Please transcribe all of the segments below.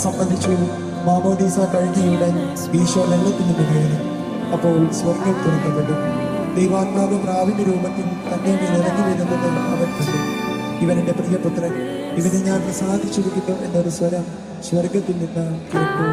സംബന്ധിച്ചു. മാമോദീസ കഴിഞ്ഞയുടൻ ഈശോ വെള്ളത്തിൽ നിന്ന് കയറി. അപ്പോൾ സ്വർഗം തുറക്കപ്പെട്ടു. ദൈവാത്മാവ് പ്രാവിന്റെ രൂപത്തിൽ തന്നെ ഇറങ്ങി വരുന്നത് അവൻ കണ്ടു. ഇവൻ എൻ്റെ പ്രിയപുത്രൻ, ഇവനെ ഞാൻ പ്രസാദിച്ചിരിക്കുന്നു എന്നൊരു സ്വരം സ്വർഗത്തിൽ നിന്ന് കേട്ടു.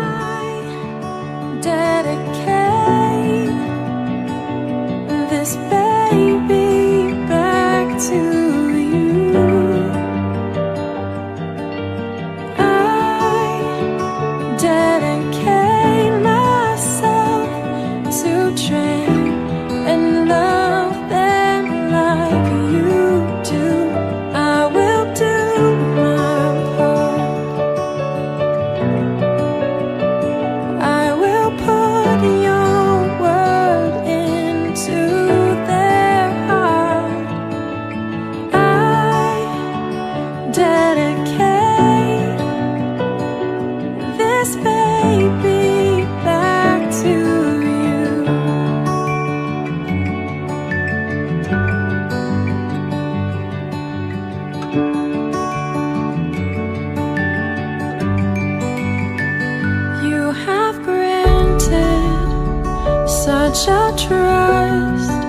Such a trust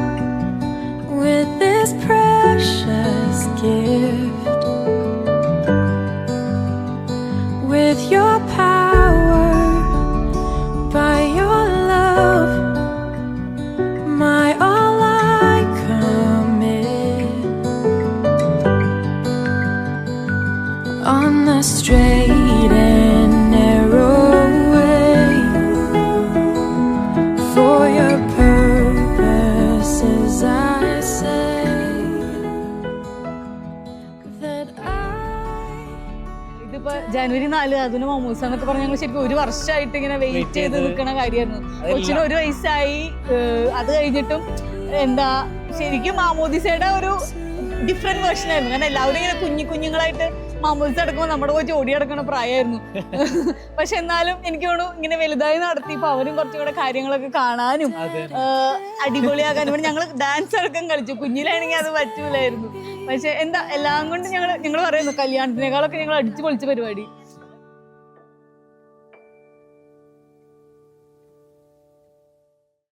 with this precious gift, with your power, by your love, my all I commit. On the straight and narrow way, for your purposes I say that ഇതിപ്പോ ജനുവരി 4 അതിന് മമ്മൂസ എന്നൊക്കെ പറഞ്ഞ ഞങ്ങൾ ശരിക്കും ഒരു വർഷമായിട്ട് ഇങ്ങനെ വെയിറ്റ് ചെയ്ത് നിൽക്കണ കാര്യമായിരുന്നു. കൊച്ചിന് 1 വയസ്സായി. അത് കഴിഞ്ഞിട്ടും എന്താ ശരിക്കും മാമോദിസയുടെ ഒരു ഡിഫറെന്റ് വേർഷൻ ആയിരുന്നു. കാരണം എല്ലാവരും ഇങ്ങനെ കുഞ്ഞുങ്ങളായിട്ട് മാമോദിസ എടുക്കുമ്പോൾ നമ്മുടെ കൊച്ചു ഓടി നടക്കുന്ന പ്രായമായിരുന്നു. പക്ഷെ എന്നാലും എനിക്ക് തോന്നുന്നു ഇങ്ങനെ വലുതായി നടത്തിയപ്പോൾ അവരും കുറച്ചുകൂടെ കാര്യങ്ങളൊക്കെ കാണാനും അടിപൊളിയാകാനും ഞങ്ങൾ ഡാൻസ് അടക്കം കളിച്ചു. കുഞ്ഞിലാണെങ്കിൽ അത് പറ്റൂലായിരുന്നു. പക്ഷെ എന്താ എല്ലാം കൊണ്ട് ഞങ്ങൾ പറയുന്നു കല്യാണത്തിനേക്കാളൊക്കെ ഞങ്ങൾ അടിച്ചു പൊളിച്ച പരിപാടി.